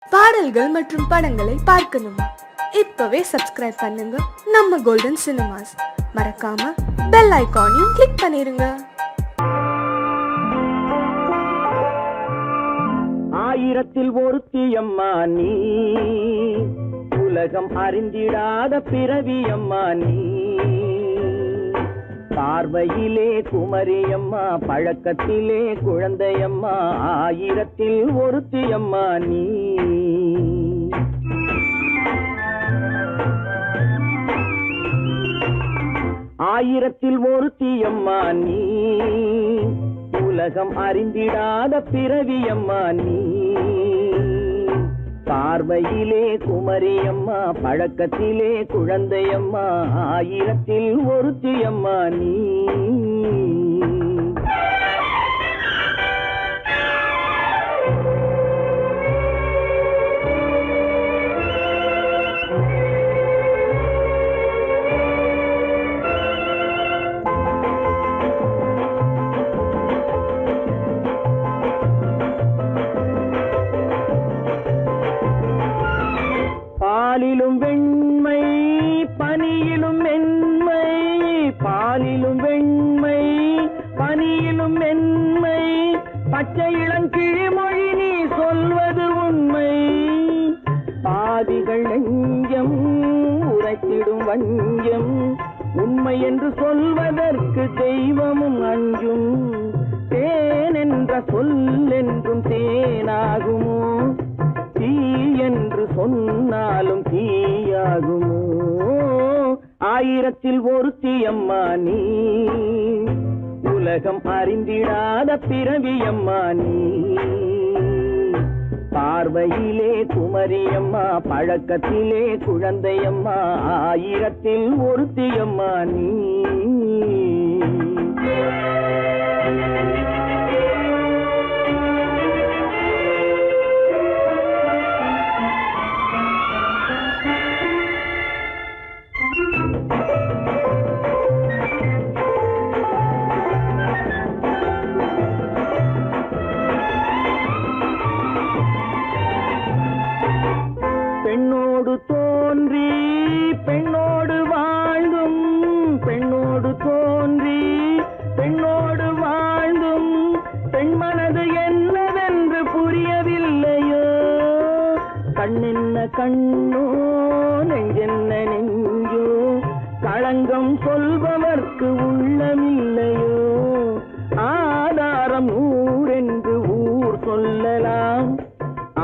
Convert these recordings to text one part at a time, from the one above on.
பாடல்கள் மற்றும் படங்களை பார்க்கணுமா? இப்பவே சப்ஸ்கிரைப் பண்ணுங்க நம்ம கோல்டன் சினிமாஸ். மறக்காம பெல் ஐகானையும் கிளிக் பண்ணிருங்க. ஆயிரத்தில் ஒருத்தியம்மா நீ, உலகம் அறிந்திடாத பிறவியம்மா நீ. பார்வையிலே குமரியம்மா, பழக்கத்திலே குழந்தையம்மா, ஆயிரத்தில் ஒருத்தியம்மா நீ. ஆயிரத்தில் ஒருத்தியம்மா நீ, உலகம் அறிந்திடாத பிறவியம்மா நீ. பார்வையிலே குமரியம்மா, பழக்கத்திலே குழந்தையம்மா, ஆயிரத்தில் ஒருத்தியம்மா நீ. பாலிலும் வெண்மை பனியிலும் மென்மை, பாலிலும் வெண்மை பனியிலும் மென்மை, பச்சை இளங்கிழிமொழி நீ சொல்வது உண்மை. பாதிகள் நெஞ்சம் உரைத்திடும் வஞ்சம், உண்மை என்று சொல்வதற்கு தெய்வமும் அஞ்சும். தேன் என்ற சொல் என்றும் தேனாகுமோ, தீ என்று சொன்னாலும் தீயாகுமோ. ஆயிரத்தில் ஒருத்தியம்மா நீ, உலகம் அறிந்திடாத பிறவியம்மா நீ. பார்வையிலே குமரியம்மா, பழக்கத்திலே குழந்தையம்மா, ஆயிரத்தில் ஒருத்தியம்மா நீ. பெண்ணோடு தோன்றி பெண்ணோடு வாழ்ந்தும், பெண்ணோடு தோன்றி பெண்ணோடு வாழ்ந்தும், பெண்மனது என்னவென்று புரியவில்லையோ. கண்ணென்ன கண்ணோ, நெஞ்சென்ன நெஞ்சோ, களங்கம் சொல்பவர்க்கு உள்ளமில்லையோ. ஆதாரம் ஊரென்று ஊர் சொல்லலாம்,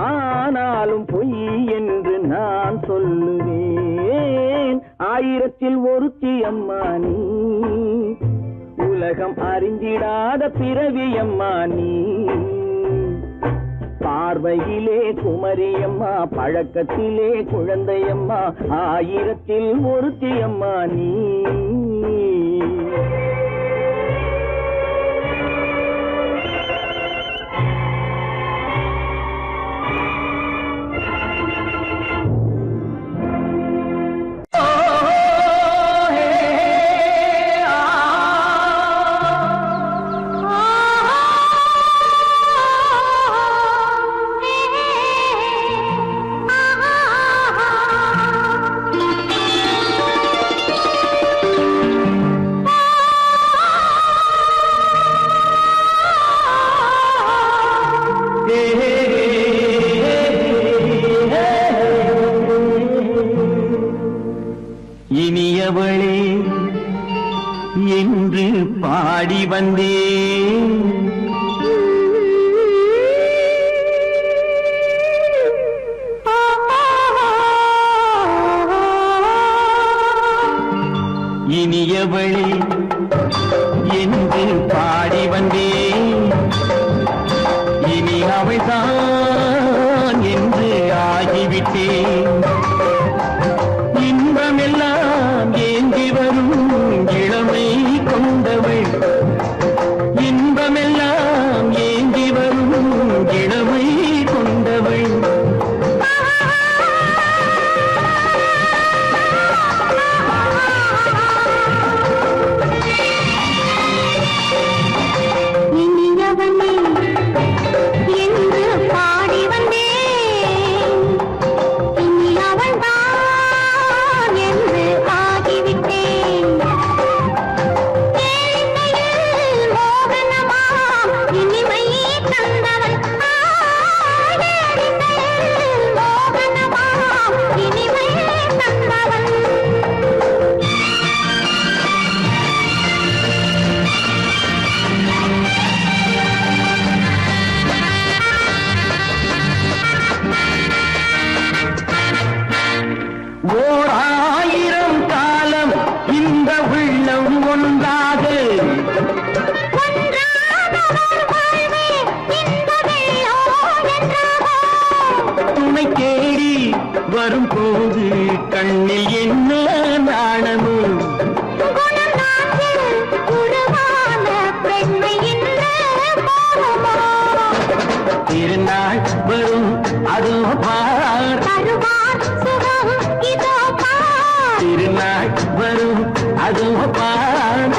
ஆனாலும் பொய் என்று நான் சொல்லுவேன். ஆயிரத்தில் ஒருத்தியம்மா நீ, உலகம் அறிந்திடாத பிறவியம்மா நீ. பார்வையிலே குமரியம்மா, பழக்கத்திலே குழந்தையம்மா, ஆயிரத்தில் ஒருத்தியம்மா நீ. இனியவளே என்று பாடி வந்தேன், இனியவளே என்று பாடி வந்தேன். இனி அவள்தான் என்று ஆகிவிட்டேன். இன்பமெல்லாம் ஏந்தி வரும் இளமை கொண்டவள், இன்பமெல்லாம் ஏந்தி வரும் இளமை கொண்டவள். இனியவனே என்று பாடி வந்தேன். ஓர் ஆயிரம் காலம் இந்த உள்ளம் ஒன்றாக துணை தேடி வரும்போது கண்ணில் என்ன நாணமோ திருநாள் வரும் அதோ பார் திருநாள் வரும் அதோ பார்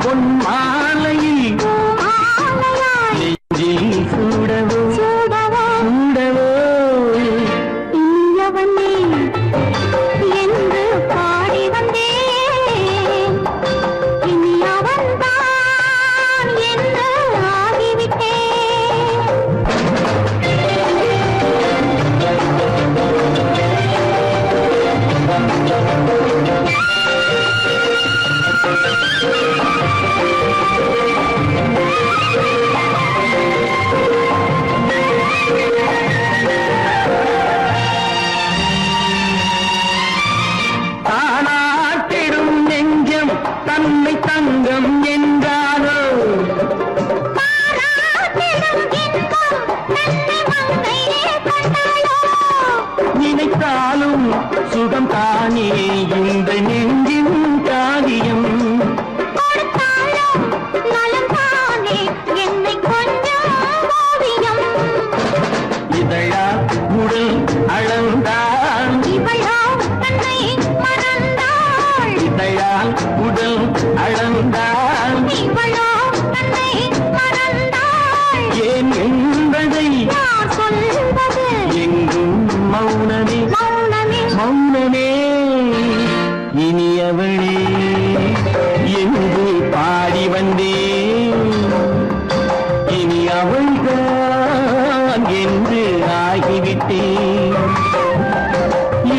பொன் மாலையில் நெஞ்சில் சூடவோ சூடவோ என்று பாடி வந்தேன் இனி அவன்தான் என்று ஆகிவிட்டேன். தானாட்டிடும் நெஞ்சம் தன்னை தங்கம் என்றாரோ பாராட்டிடும் இன்பம் தன்னை மங்கையே கண்டாளோ. நினைத்தாலும் சுகம் தானே இந்த நெஞ்சின் காரியம் கொடுத்தாலும் நலம் தானே என்னை கொஞ்சம் ஓவியம். இதழா உடல் அளந்தான் இவளோ தன்னை மறந்தாள். இதழால் உடல் அளந்தான் இவளோ தன்னை மறந்தாள். ஏன் என்பதை யார் சொல்வது எங்கும் மௌனமே மௌனமே. மௌனமே இனியவளே என்று பாடி வந்தேன் இனி அவள்தான் என்று ஆகிவிட்டேன்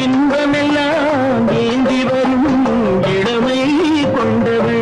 இன்பமெல்லாம் ஏந்தி வரும் இளமை கொண்டவள்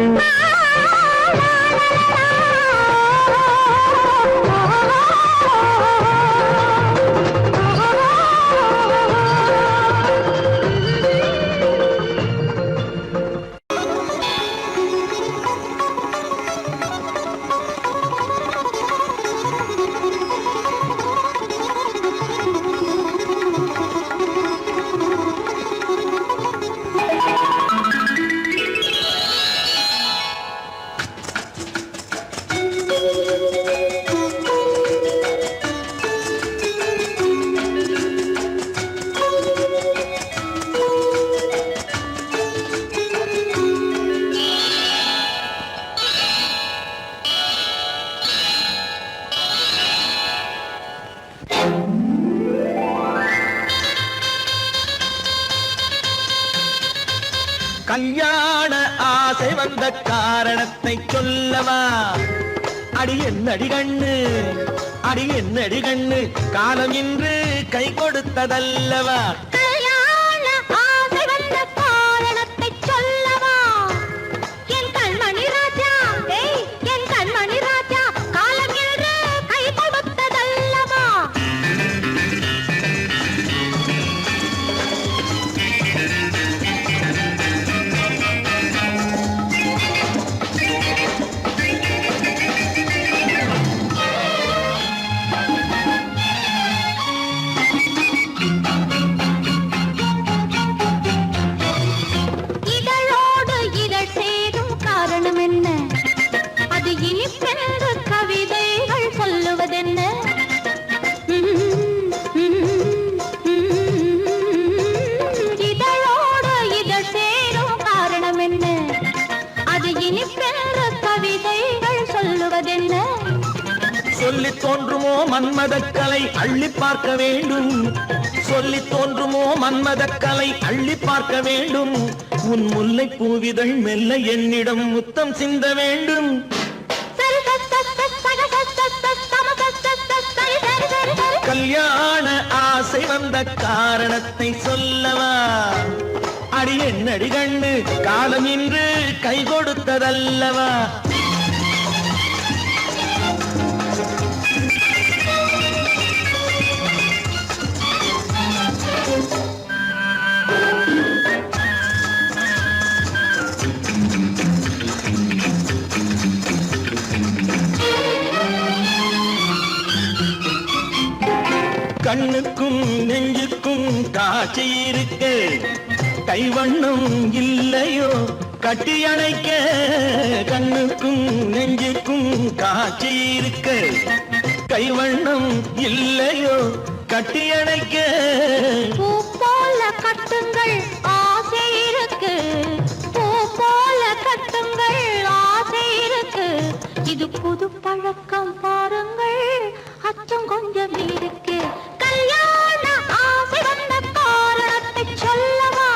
கல்யாண ஆசை வந்த காரணத்தை சொல்லவா? அடி என்னடி கண்ணு, அடி என்னடி கண்ணு, காலம் இன்று கை கொடுத்ததல்லவா? கல்யாண ஆசை வந்த காரணத்தை சொல்லவா? என் கண்மணி ராஜா, ஏய் என் கண்மணி ராஜா, காலம் என்று கை கொடுத்ததல்லவா? இதழோடு இதழ் சேரும் காரணம் என்ன? அது இனிப்பென்று கவிதைகள் சொல்லுவதென்ன? இதழோடு இதழ் சேரும் காரணம் என்ன? அது இனிப்பென்று கவிதைகள் சொல்லுவதென்ன? சொல்லி தோன்றுமோ மன்மதக்கலை அள்ளி பார்க்க வேண்டும், சொல்லி தோன்றுமோ மன்மதக்கலை அள்ளி பார்க்க வேண்டும். உன் முல்லை பூவிதழ் மெல்ல என்னிடம் முத்தம் சிந்த வேண்டும். கல்யாண ஆசை வந்த காரணத்தை சொல்லவா? அடி என்னடி கண்ணு, காலம் இன்று கை கொடுத்ததல்லவா? கண்ணுக்கும் நெஞ்சுக்கும் காட்சி இருக்கு கைவண்ணம் இல்லையோ கட்டி அணைக்க கண்ணுக்கும் நெஞ்சுக்கும் காட்சி இருக்கு கைவண்ணம் இல்லையோ கட்டி அணைக்க பூ போல கட்டுங்கள் ஆசை இருக்கு பூ போல கட்டுங்கள் ஆசை இருக்கு இது புது பழக்கம் பாருங்கள் அச்சம் கொஞ்சம் இருக்கு கல்யாண ஆசை வந்த காரணத்தை சொல்லவா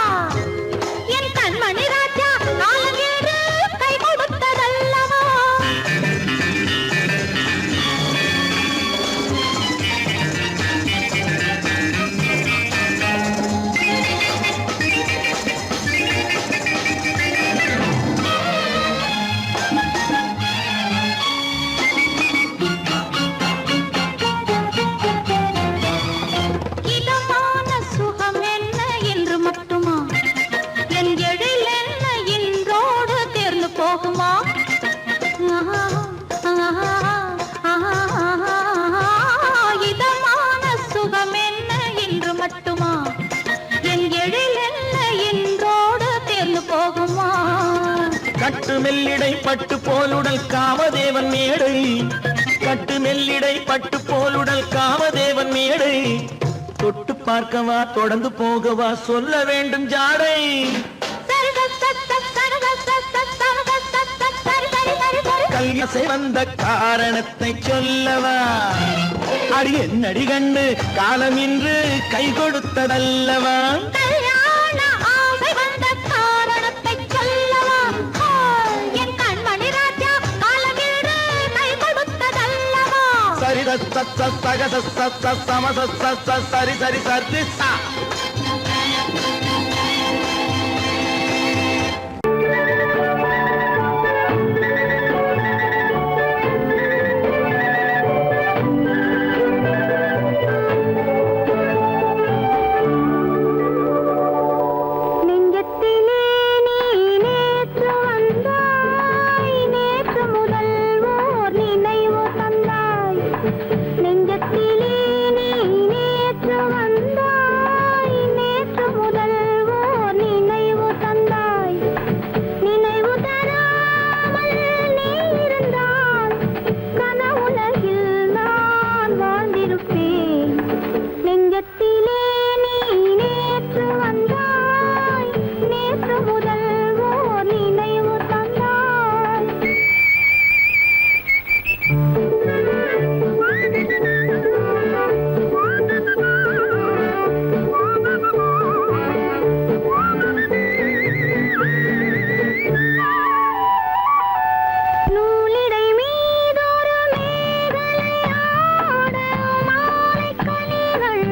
என் கண்மணி ராஜா நாளேறு கை கொடுத்ததல்லவா இதமான சுகம் என்ன என்று மட்டுமா என் எழில் என்ன இன்றோடு தேர்ந்து போகுமா இதமான சுகம் என்ன என்று மட்டுமா என் எழில் என்ன இன்றோடு தேர்ந்து போகுமா கட்டு மெல்லிடை பட்டு போலுடல் காமதேவன் மேடை கட்டு மெல்லிடை பட்டு போலுடல் காமதேவன் மேடை தொட்டு பார்க்கவா தொடர்ந்து போகவா சொல்ல வேண்டும் ஜாடை கல்யாசை வந்த காரணத்தை சொல்லவா அடி என்னடி கண்டு காலம் இன்று கை கொடுத்ததல்லவா கல்யாண ஆசை வந்த காரணத்தை சொல்லவா என் கண்மணி ராஜா காலமேடு கை கொடுத்ததல்லவா சரி சக சம சரி சரி சரி சா நெஞ்சத்திலே நீ நேற்று வந்தாய் நேற்று முதல் ஓர் நினைவு தந்தாய் நெஞ்சத்திலே நீ நேற்று வந்தாய் நேற்று முதல் ஓர் நினைவு தந்தாய் நினைவு தராமல் நீ இருந்தால் கனவுலகில் நான் வாழ்ந்திருப்பேன் நெஞ்சத்திலே நீ நேற்று வந்தாய் நேற்று முதல் ஓர் நினைவு தந்தாய் நூலிடை மீதொரு மேகலை ஆட மாலைக் கனிகள்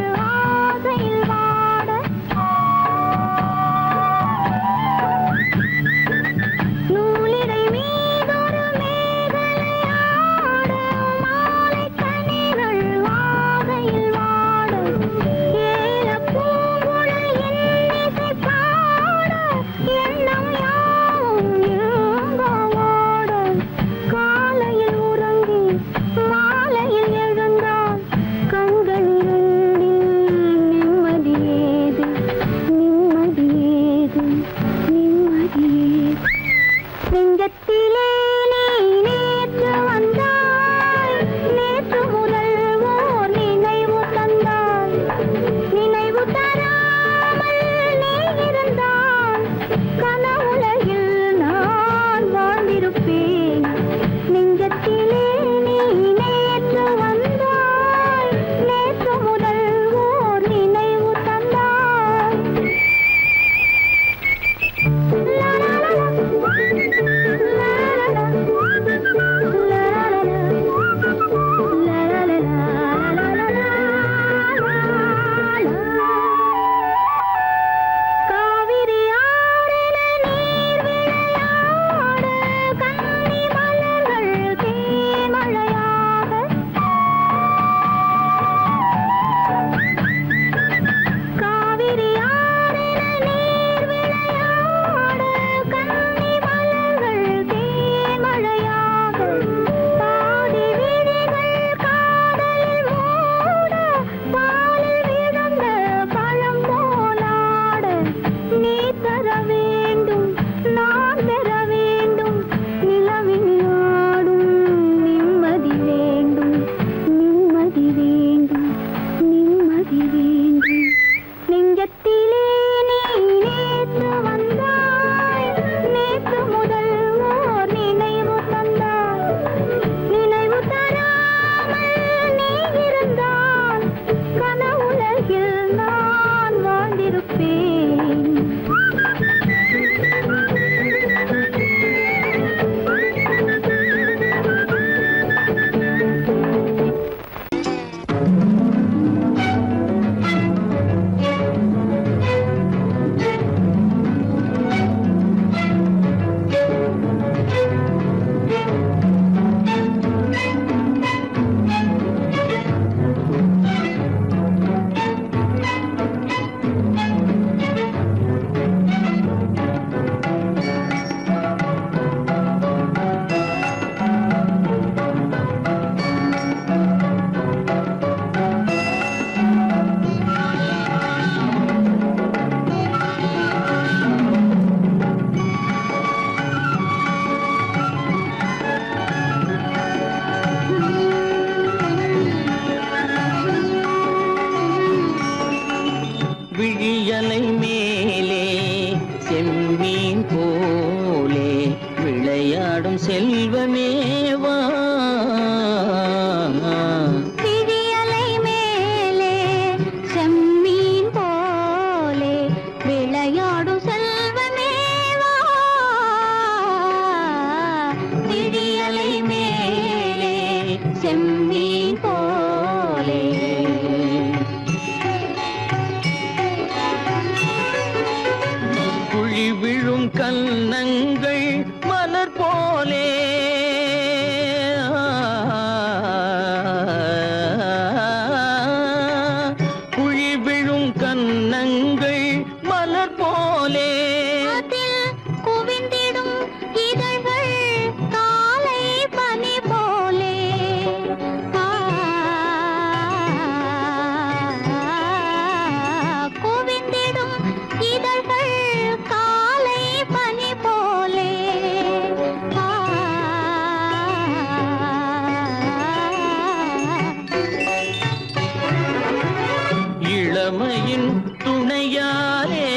இளமையின் துணையாலே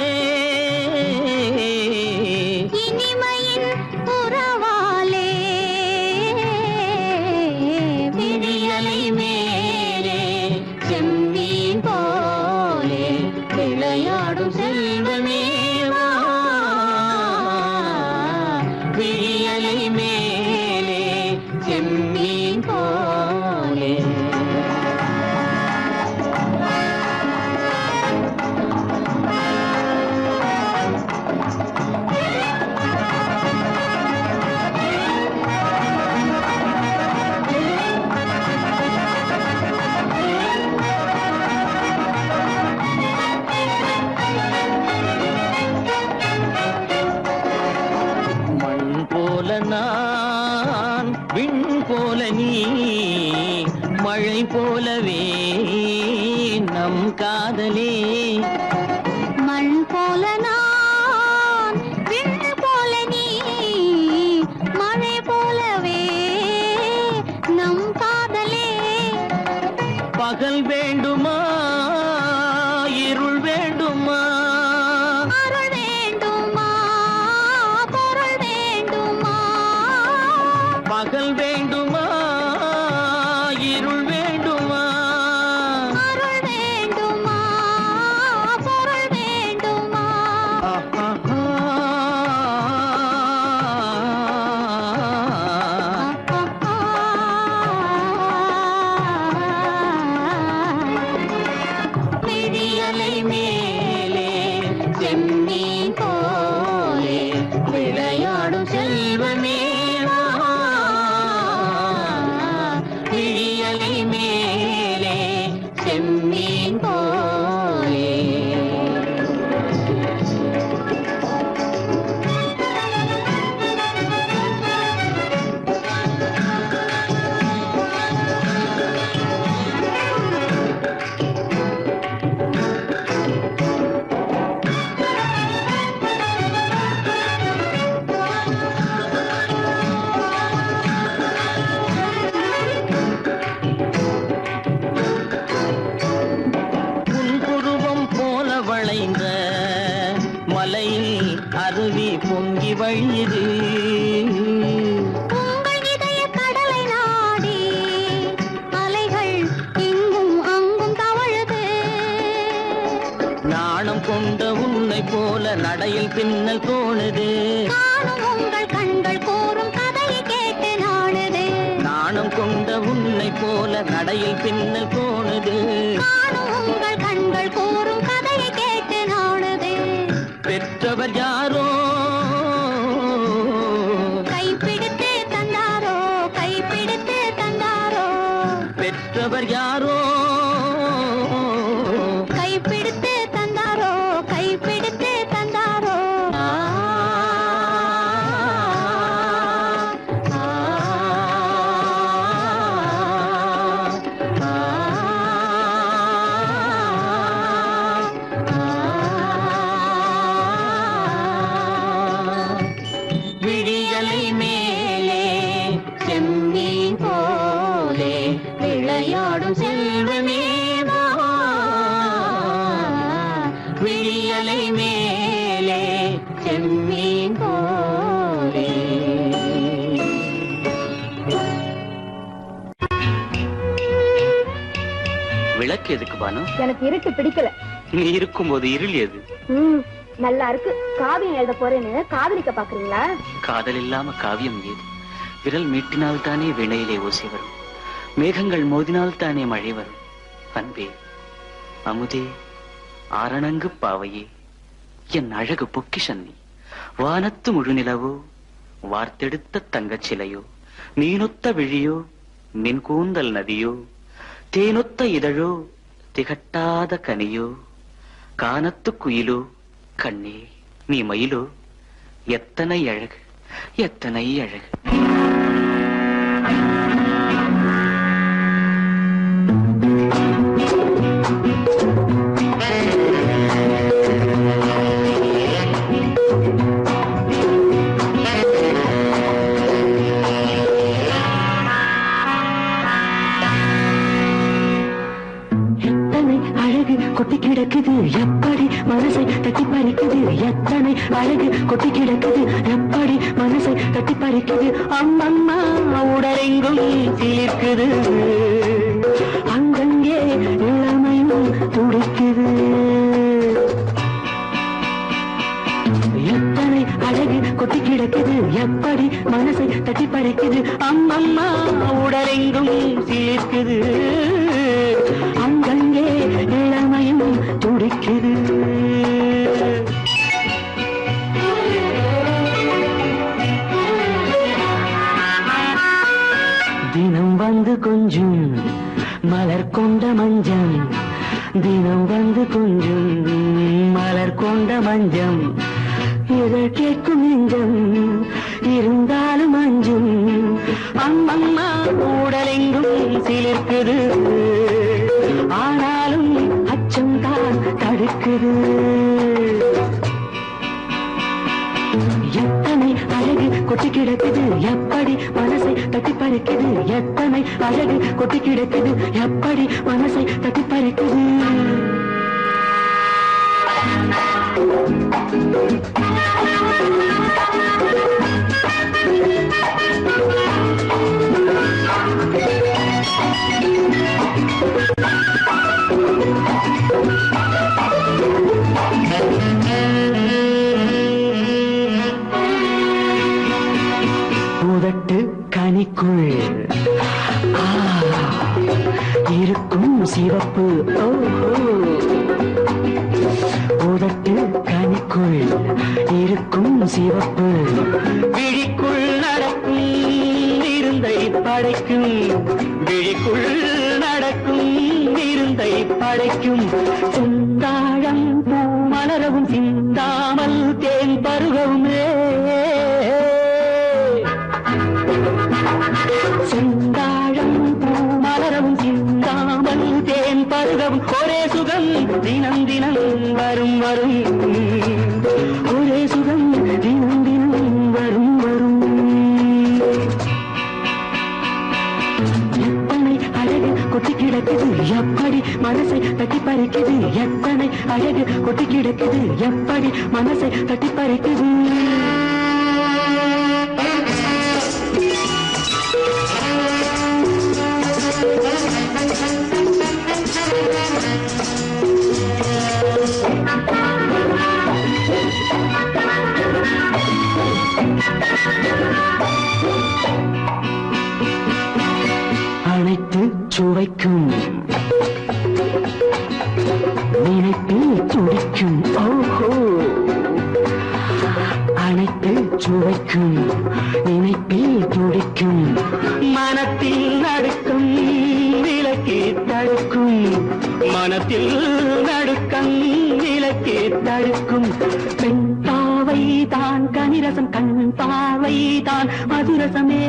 இனிமையின் உறவாலே விடியலை மேலே செம்மீன் போலே விளையாடும் செல்வமேவா விடியலை மேலே செம்மீன் போலே நான் விண் போல நீ மழை போலவே நம் காதலே மண் போல நான் விண் போல நீ மழை போலவே நம் காதலே பகல் வேண்டுமா இருள் வேண்டுமா அருள் வேண்டுமா பொருள் வேண்டுமா பகல் வேண்டுமா இருள் வேண்டுமா அருள் வேண்டுமா பொருள் வேண்டுமா விடியலை மேலே செம்மீன் போலே விளையாடும் செல்வமேவா விடியலை மேலே செம்மீன் போலே புன்புருவம் போல வளைந்த மலையில் அருவி பொங்கி வழியுது உங்கள் இதய கடலை நாடி அலைகள் இங்கும் அங்கும் தவழுது நாணம் கொண்ட உன்னை போல நடையில் பின்னல் தோணுது காணும் உங்கள் கண்கள் கூறும் கதையை கேட்டு நாடுது நாணம் கொண்ட உன்னை போல நடையில் பின்னல் தோணுது காணும் உங்கள் கண்கள் கூறும் கதையை கேட்டு நாடுது பெற்றவர் யாரோ கைப்பிடித்து தந்தாரோ கைப்பிடித்து தந்தாரோ பெற்றவர் யாரோ கைப்பிடித்து தந்தாரோ கைப்பிடித்து தந்தாரோ ஆ, ஆ, ஆ, விடியலை மேலே செம்மீன் போலே விளையாடும் செல்வமேவா விடியலை மேலே செம்மீன் போலே விளக்கு எதுக்கு பானு? எனக்கு இருட்டு பிடிக்கல. நீ இருக்கும்போது இருள் எது? நல்லா இருக்கு. காவியம் எழுத போறேன்னு காதலிக்க பாக்குறீங்களா? காதல் இல்லாம காவியம் ஏது? விரல் மீட்டினால் தானே வினையிலே ஓசை வரும், மேகங்கள் மோதினால் தானே மழை வரும். அன்பே, அமுதே, ஆரணங்கு பாவையே, என் அழகு பொக்கிஷன் நீ. வானத்து முழுநிலவோ, வார்த்தெடுத்த தங்கச் சிலையோ, நீனொத்த விழியோ, நின் கூந்தல் நதியோ, தேனொத்த இதழோ, திகட்டாத கனியோ, கானத்து குயிலோ, கண்ணே நீ மயிலோ, எத்தனை அழகு எத்தனை அழகு. கொட்டி கிடக்குது எப்படி மனசை தட்டி பறிக்குது எத்தனை அழகு கொட்டி கிடக்குது எப்படி மனசை தட்டி பறிக்குது அம்மம்மா உடலெங்கும் சிலிர்க்குது அங்கங்கே இளமையும் துடிக்குது எத்தனை அழகு கொட்டி கிடக்குது எப்படி மனசை தட்டி பறிக்குது அம்மம்மா உடலெங்கும் சிலிர்க்குது அங்கங்கே இளமையும் துடிக்குது தினம் வந்து கொஞ்சம் மலர் கொண்ட மஞ்சம் தினம் வந்து கொஞ்சம் மலர் கொண்ட மஞ்சம் இதை கேட்கும் நெஞ்சம் இருந்தாலும் அஞ்சும் அம்மம்மா உடலெங்கும் சிலிர்க்குது ஆனாலும் அச்சம் தான் தடுக்குது எத்தனை அழகு கொட்டி கிடக்குது எப்படி மனசை தட்டி பறிக்குது எத்தனை அழகு கொட்டி கிடக்குது எப்படி மனசை தட்டி பறிக்குது உதட்டு கனிக்குள் இருக்கும் சிவப்பு உதட்டு கனிக்குள் இருக்கும் சிவப்பு விழிக்குள் நடக்கும் இருந்தை படைக்கும் விழிக்குள் நடக்கும் இருந்தை படைக்கும் செந்தாழம் பூ மலரவும் சிந்தாமல் தேன் பருகவுமே செந்தாழம் பூ மலரவும் சிந்தாமல் தேன் பருகவும் ஒரே சுகம் தினம் தினம் வரும் வரும் ஒரே சுகம் தினம் தினம் வரும் வரும் எத்தனை அழகு கொட்டி கிடக்குது எப்படி மனசை தட்டி பறிக்குது எத்தனை அழகு கொட்டி கிடக்குது எப்படி மனசை தட்டி பறிக்குது அனைத்து சுவைக்கும் நினைப்பில் துடிக்கும் ஓஹோ அனைத்து சுவைக்கும் நினைப்பில் துடிக்கும் மனத்தில் நடுக்கும் விலக்கி தடுக்கும் மனத்தில் நடுக்கம் விலக்கி தடுக்கும் பெண் பாவை தான் கனிரசம் கண் பாவை தான் மதுரசமே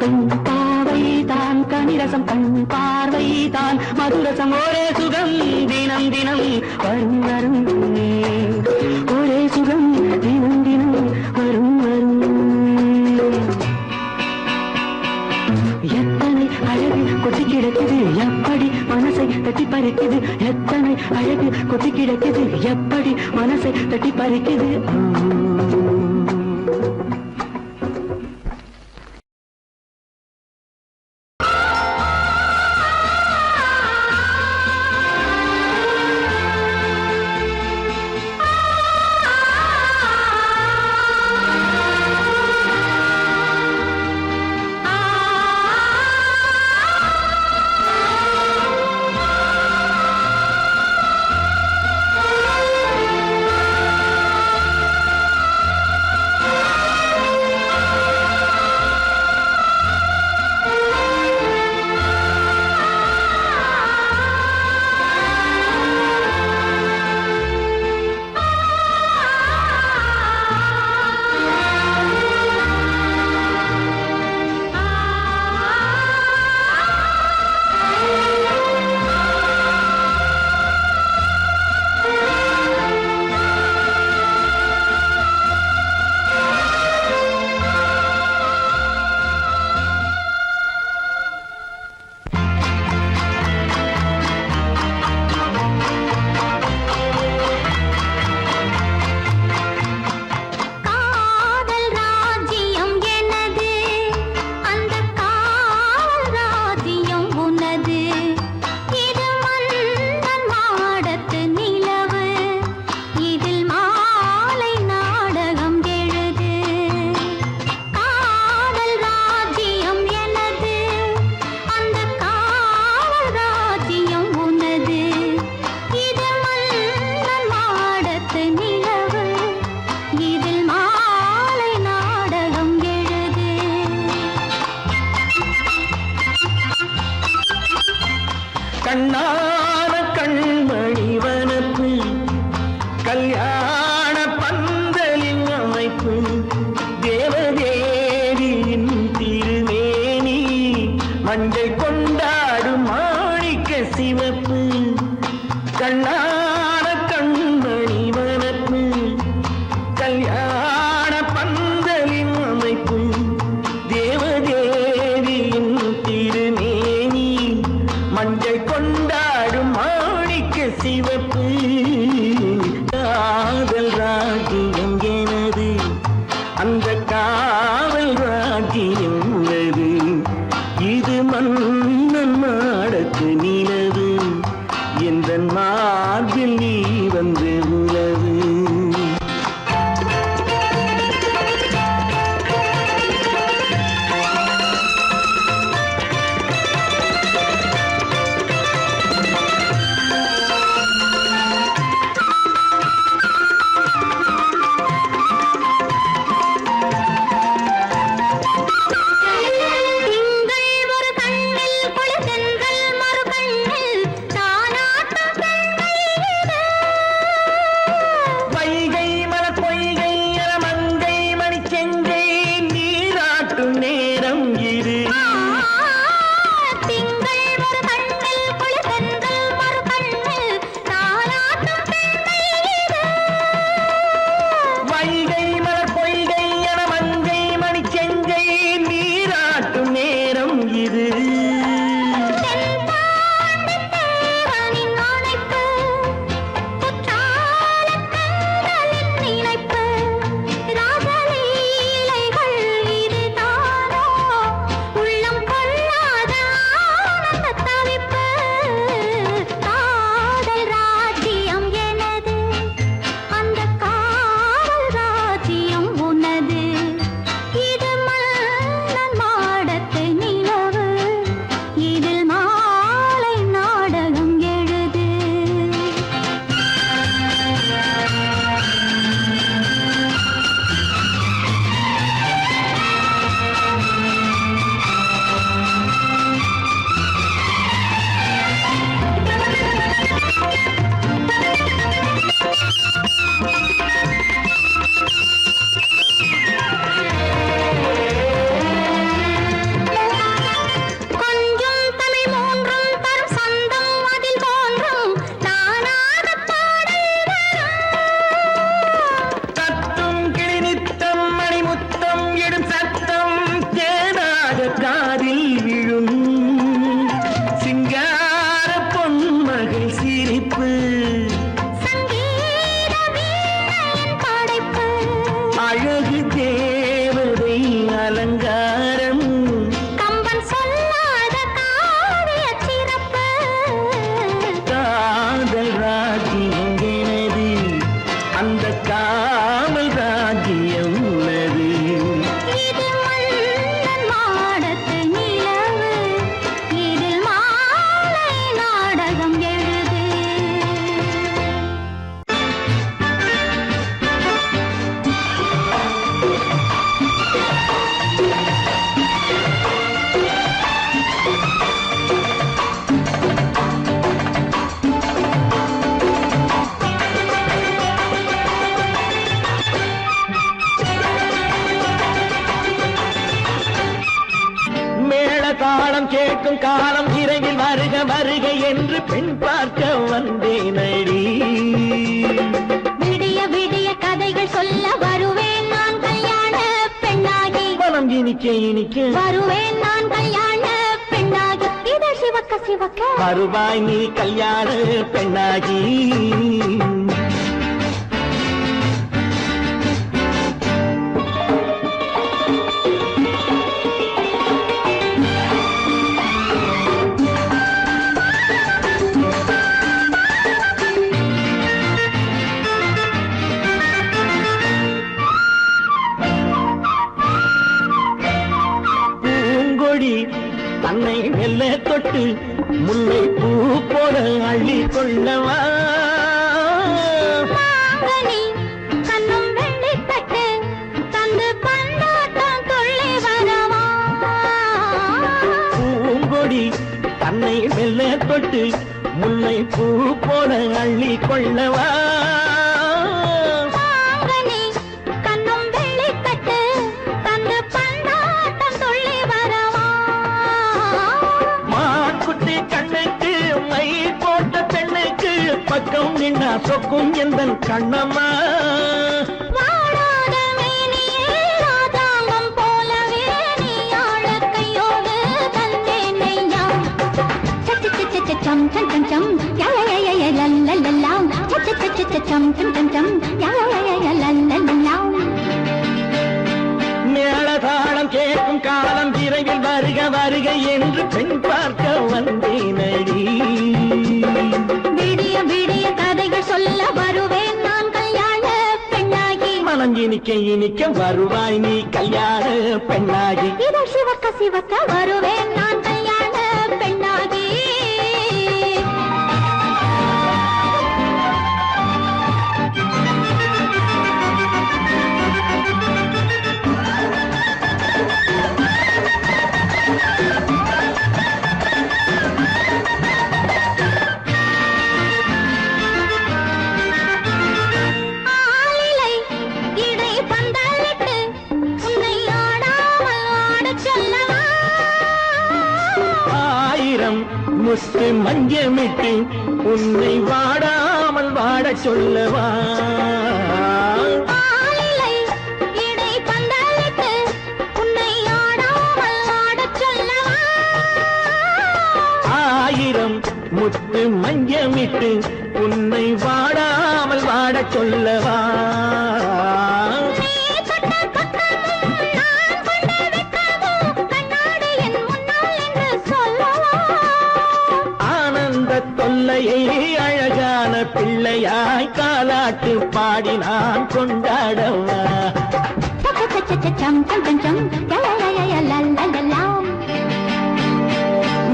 பெண் பாவை தான் கனிரசம் கண் பார்வை தான் மதுரசம் ஒரே சுகம் தினம் தினம் வரும் வரும் ஒரே சுகம் தினம் தினம் வரும் வரும் எத்தனை அழகு கொட்டி கிடக்குது எப்படி மனசை தட்டி பறிக்குது எத்தனை அழகு கொட்டி கிடக்குது எப்படி மனசை தட்டி பறிக்குது கண்ணான கண்மணி வனப்பு கல்யாண பந்தலின் அமைப்பு தேவதேவியின் திருமேனி மஞ்சள் கொண்டாடும் மாணிக்க சிவப்பு கண்ணான கண்மணி வனப்பு கல்யாண பந்தலின் அமைப்பு தேவதேவியின் திருமேனி மஞ்சள் கொண்டாடும் மாணிக்க சிவப்பு காதல் ராஜ்யம் எனது அந்த காவல் ராஜ்யம் உள்ளது இது மன்னன் மாடத்து நிலவு என்ற மார்பில் நீ வந்து உலவு தாளம் கேட்கும் காலம் இரவில் வருக வருக என்று பெண் பார்க்க வந்தேனடி. விடிய விடிய கதைகள் சொல்ல வருவேன் நான் கல்யாண பெண்ணாகி. மனம் இனிக்க இனிக்க வருவேன் நான் கல்யாண பெண்ணாகி. இதை சிவக்க சிவக்க வருவாய் நீ கல்யாண பெண்ணாகி. தன்னை மெல்ல தொட்டு முல்லை பூ போல அள்ளி கொள்ளவா. கண்ணும் வெள்ளி தட்டு தந்து பந்தாட்டம் துள்ளி வரவா. பூங்கொடி தன்னை மெல்ல தொட்டு முல்லை பூ போல அள்ளி கொள்ளவா மாங்கனி கண்ணும் வெள்ளிக்கட்டு தந்து பந்தாட்டம் துள்ளி வரவா மான்குட்டி கண்ணுக்கு மை போட்ட பெண்ணுக்கு பக்கம் நின்னா சொக்கும் எந்தன் கண்ணம்மா வாடாத மேனியே ராதாங்கம் போலவே நீ ஆழக் கையோடு தந்தேன் நெய்யா. சச்ச சச்ச சச்சம் சம் சம் சம் யா யா யா யா யா லல்லல்லல்லா. சச்ச சச்ச சச்சம் சம் சம் சம் யா யா யா யா யா லல்லல்லல்லா. மேளதாளம் கேட்கும் காலம் விரைவில் வருக வருக என்று பெண் பார்க்க வந்தேனடி விடிய விடிய கதைகள் சொல்ல வருவேன் நான் கல்யாண பெண்ணாகி. மனம் இனிக்க இனிக்க வருவாய் நீ கல்யாண பெண்ணாகி இதழ் சிவக்க சிவக்க வருவேன் நான் கல்யாண பெண்ணாகி. ஆலிலை இடை பந்தலிட்டு உன்னை ஆடாமல் ஆடச் சொல்லவா. ஆயிரம் முத்து மஞ்சமிட்டு உன்னை வாடாமல் வாடச் சொல்லவா ஆலிலை இடை பந்தலிட்டு உன்னை ஆடாமல் ஆடச் சொல்லவா. ஆயிரம் முத்து மஞ்சமிட்டு உன்னை வாடாமல் வாடச் சொல்லவா நீ தொட்ட பக்கமும் நான் கொண்ட வெட்கமும் கண்ணாடி என் முன்னால் என்று சொல்லவா. ஆனந்த தொல்லையை அழகான பிள்ளையாய் காலாட்டு பாடி நான் கொண்டாடவா சம் சம் சம் சம் யா யா யா யா லல்லல்லல்லா.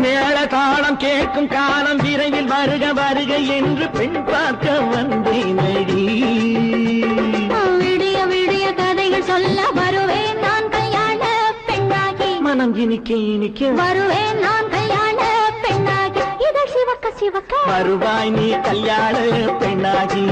மேள தாளம் கேட்கும் காலம் விரைவில் வருக வருக என்று பெண் பார்க்க வந்தேனடி விடிய விடிய கதைகள் சொல்ல வருவேன் நான் கல்யாண பெண்ணாகி. மனம் இனிக்க இனிக்க வருவேன் நான் கல்யாண பெண்ணாகி. இதழ் சிவக்க சிவக்க வருவாய் நீ கல்யாண பெண்ணாகி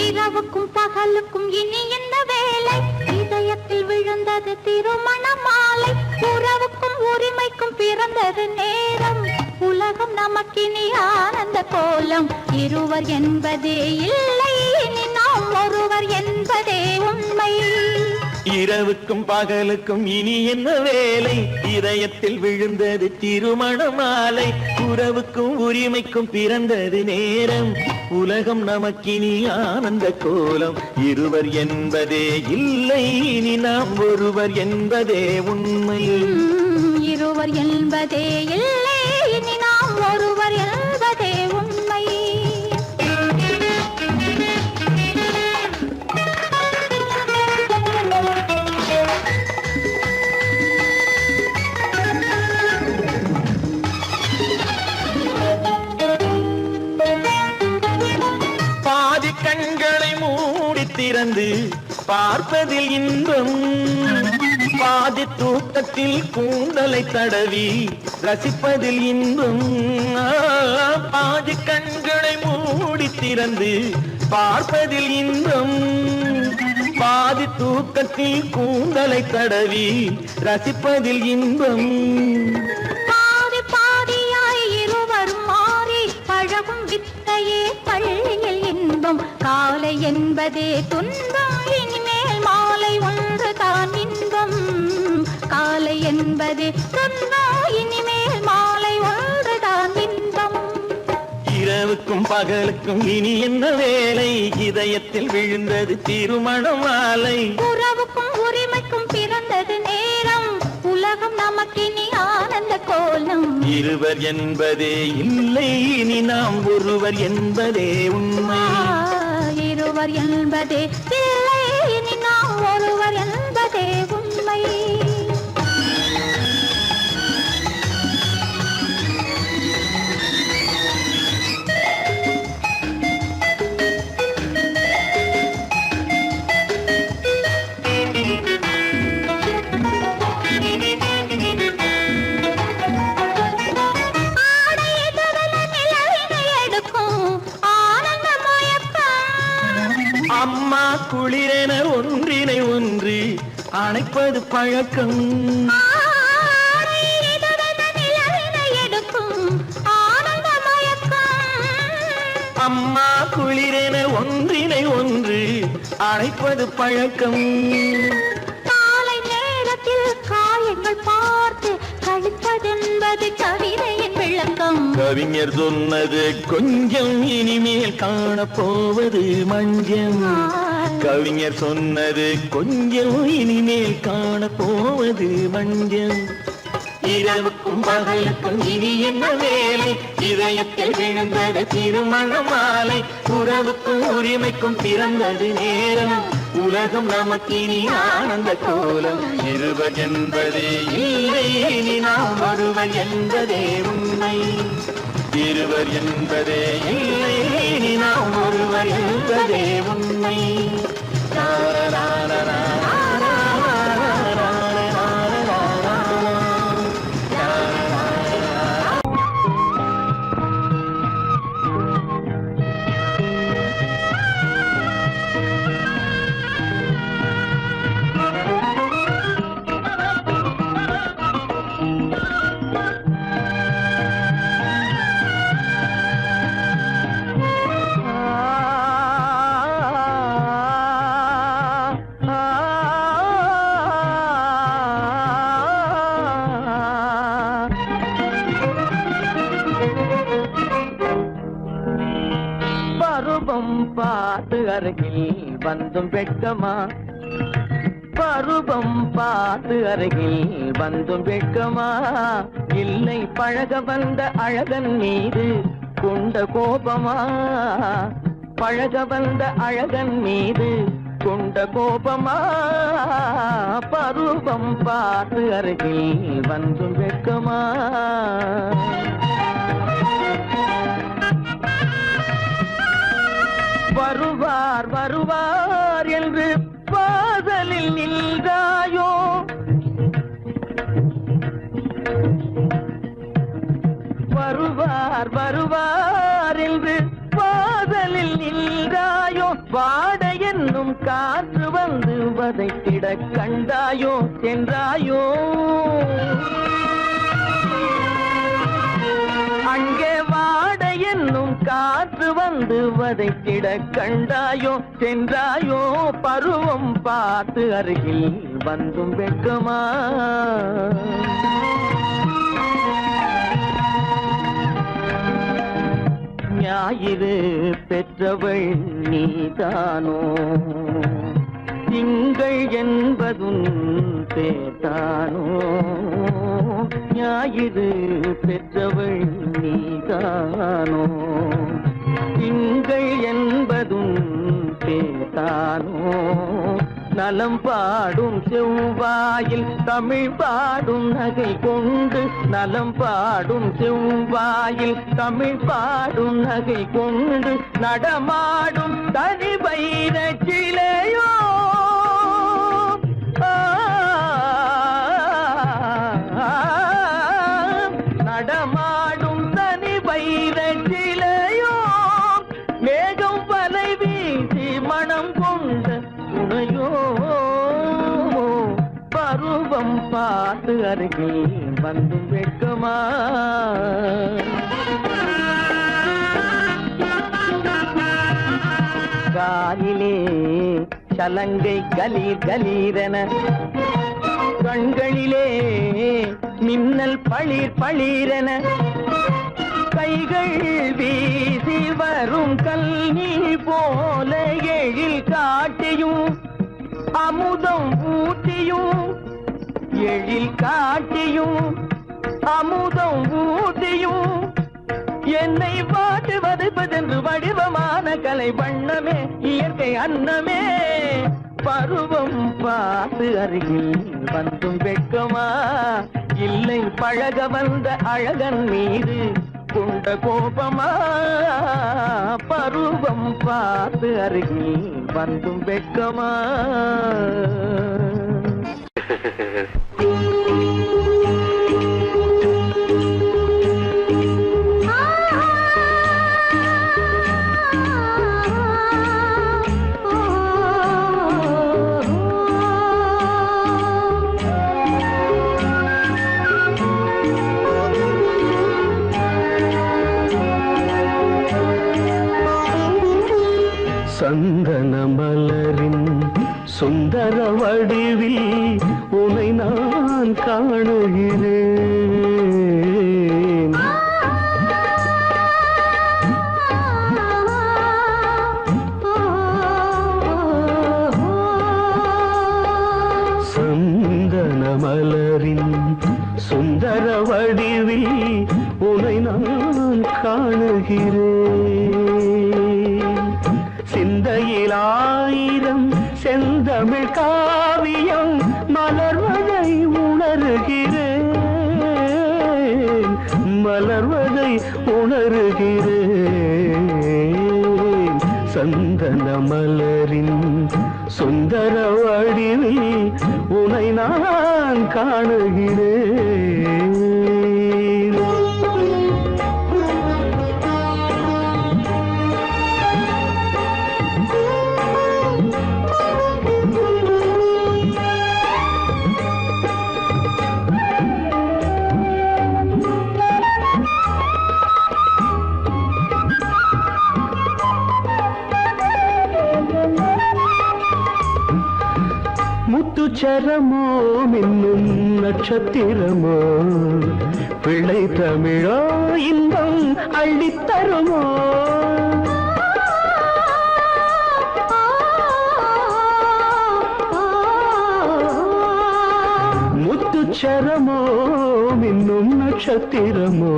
இரவுக்கும் பகலுக்கும் இனி என்ன வேலை? இதயத்தில் விழுந்தது திருமண மாலை. உறவுக்கும் உரிமைக்கும் பிறந்தது நேரம். உலகம் நமக்கினி ஆனந்த கோலம். இருவர் என்பதே இல்லை, இனி நாம் ஒருவர் என்பதே உண்மை. இரவுக்கும் பகலுக்கும் இனி என்ன வேலை? இதயத்தில் விழுந்தது திருமண மாலை. உறவுக்கும் உரிமைக்கும் பிறந்தது நேரம். உலகம் நமக்கினி ஆனந்த கோலம். இருவர் என்பதே இல்லை, இனி நாம் ஒருவர் என்பதே உண்மை. இருவர் என்பதே இல்லை, இனி நாம் ஒருவர் என்பதே உண்மை. பாதி கண்களை மூடி திறந்து பார்ப்பதில் இன்பம். பாதி தூக்கத்தில் கூந்தலை தடவி ரசிப்பதில் இன்பம். பாதி கண்களை மூடி திறந்து பார்ப்பதில் இன்பம். பாதி தூக்கத்தில் கூந்தலை தடவி ரசிப்பதில் இன்பம். பாதி பாதியாய் இருவரும் மாறி பழகும் வித்தையே பள்ளியில் இன்பம். காலை என்பதே துன்பம், இனிமேல் மாலை ஒன்று தான் இன்பம். காலை என்பதே துன்பம், இனிமேல் மாலை ஒன்று தான் இன்பம். இரவுக்கும் பகலுக்கும் இனி என்ன வேலை? இதயத்தில் விழுந்தது திருமண மாலை. உறவுக்கும் உரிமைக்கும் பிறந்தது நேரம். உலகம் நமக்கினி ஆனந்த கோலம். இருவர் என்பதே இல்லை, இனி நாம் ஒருவர் என்பதே உண்மை. இருவர் என்பதே இல்லை, இனி நாம் ஒருவர் என்பதே உண்மை. அம்மா குளிரென ஒன்றினை ஒன்று அணைப்பது பழக்கம். ஆடை இதுவென நிலவினை எடுக்கும் ஆனந்த மயக்கம். அம்மா குளிரென ஒன்றினை ஒன்று அணைப்பது பழக்கம். காலை நேரத்தில் காயங்கள் பார்த்து கழிப்பதென்பது கவிதையின் விளக்கம். கவிஞர் சொன்னது கொஞ்சம் இனிமேல் காணப்போவது மஞ்சம். கவிஞர் சொன்னது கொஞ்சம் இனிமேல் காணப்போவது மஞ்சம். இரவுக்கும் பகலுக்கும் இனி என்ன வேலை, இதயத்தில் விழுந்தது திருமண மாலை. உறவுக்கும் உரிமைக்கும் பிறந்தது நேரம், உலகம் நமக்கினி ஆனந்த கோலம். இருவர் என்பதே இல்லை, இனி நாம் ஒருவர் என்பதே உண்மை. இருவர் என்பதே இல்லை, இனி நாம் ஒருவர் என்பதே உண்மை. பருவம் பார்த்து அருகில் வந்தும் வெட்கமா, பருவம் பார்த்து அருகில் வந்தும் வெட்கமா. இல்லை பழக வந்த அழகன் மீது கொண்ட கோபமா, பழக வந்த அழகன் மீது கொண்ட கோபமா. பருவம் பார்த்து அருகில் வந்தும் வெட்கமா. வருவார் வருவார் என்று வாசலில் நின்றாயோ, வருவார் வருவார் என்று வாசலில் நின்றாயோ. வாட என்னும் காற்று வந்து வதைத்திட கண்டாயோ சென்றாயோ. அங்கே வாட என்னும் காற்று வந்து வதைத்திட கண்டாயோ சென்றாயோ. பருவம் பார்த்து அருகில் வந்தும் வெட்கமா. ஞாயிறு பெற்றவள் நீதானோ, திங்கள் என்பதும் பேத்தானோ. ஞாயிறு பெற்றவள் நீதானோ, திங்கள் என்பதும் பேத்தானோ. நலம் பாடும் செவ்வாயில் தமிழ் பாடும் நகை கொண்டு, நலம் பாடும் செவ்வாயில் தமிழ் பாடும் நகை கொண்டு நடமாடும் தனி வைர சிலையோ. நடமாடும் தனி வைர சிலையோ. மேகம் வலை வீசி மனம் கொண்ட துணையோ. பருவம் பார்த்து அருகில் வந்து வெட்கமா. காலிலே சலங்கை கலீர் கலீரென, கண்களிலே மின்னல் பளிர் பளிரென, கைகள் வீசி வரும் கல்வி போல எழில் காட்டியும் அமுதம் ஊட்டியும், எழில் காட்டியும் அமுதம் ஊட்டியும். என்னை பாட்டு வதைப்பதென்று வடிவமான கலை வண்ணமே, இயற்கை அன்னமே. பருவம் பார்த்து அருகில் வந்தும் வெட்கமா. இல்லை பழக வந்த அழகன் மீது கொண்ட கோபமா. பருவம் பார்த்து அருகில் வந்தும் வெட்கமா. ஆ சந்தன மலரின் சுந்தர வடிவில் உனை நான் காணுகிறேன். சந்தன மலரின் சுந்தர வடிவில் உனை நான் காணுகிறேன். சிந்தையில் ஆயிரம் செந்தமிழ் காவியம் மலர்வதை உணர்கிறேன், மலர்வதை உணர்கிறேன். சந்தன மலரின் சுந்தர வடிவில் உனை நான் காணுகிறேன். முத்துச்சரமோ மின்னும் நட்சத்திரமோ பிள்ளை தமிழோ இன்பம் அள்ளித்தருமோ. முத்துச்சரமோ மின்னும் நட்சத்திரமோ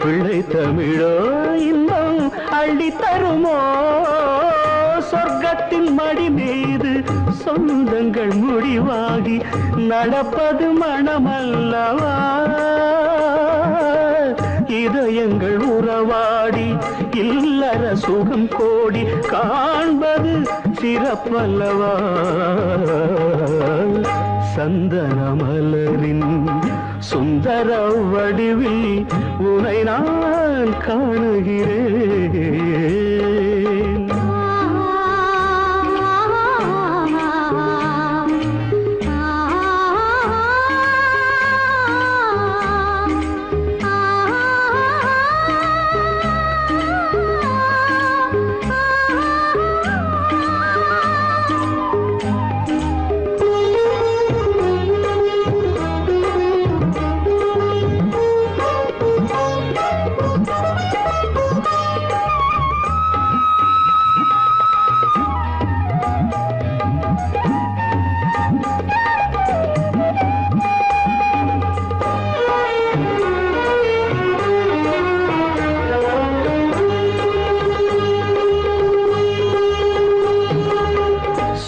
பிள்ளை தமிழோ இன்பம் அள்ளித்தருமோ. சொர்க்கத்தின் மடி மீது சொந்தங்கள் முடிவாகி நடப்பது மனமல்லவா. இதயங்கள் உறவாடி இல்லற சுகம் கோடி காண்பது சிறப்பல்லவா. சந்தன மலரின் சுந்தர வடிவில் உனை நான் காணுகிறேன்.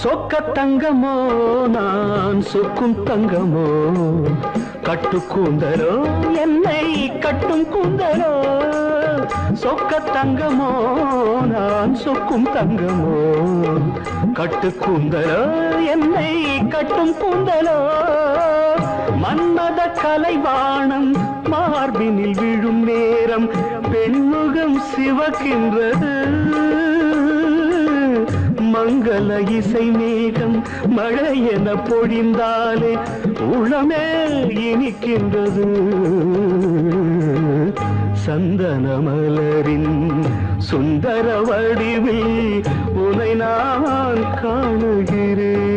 சொக்க தங்கமோ நான் சொக்கும் தங்கமோ கட்டு கூந்தலோ என்னை கட்டும் கூந்தலோ. சொக்க தங்கமோ நான் சொக்கும் தங்கமோ கட்டு கூந்தலோ என்னை கட்டும் கூந்தலோ. மன்மத கலைவாணம் மார்பினில் விழும் நேரம் பெண்முகம் சிவக்கின்றது. மங்கள இசை மேகம் மழை என பொழிந்தாலே உளமே இனிக்கின்றது. சந்தன மலரின் சுந்தர வடிவில் உனை நான் காணுகிறேன்.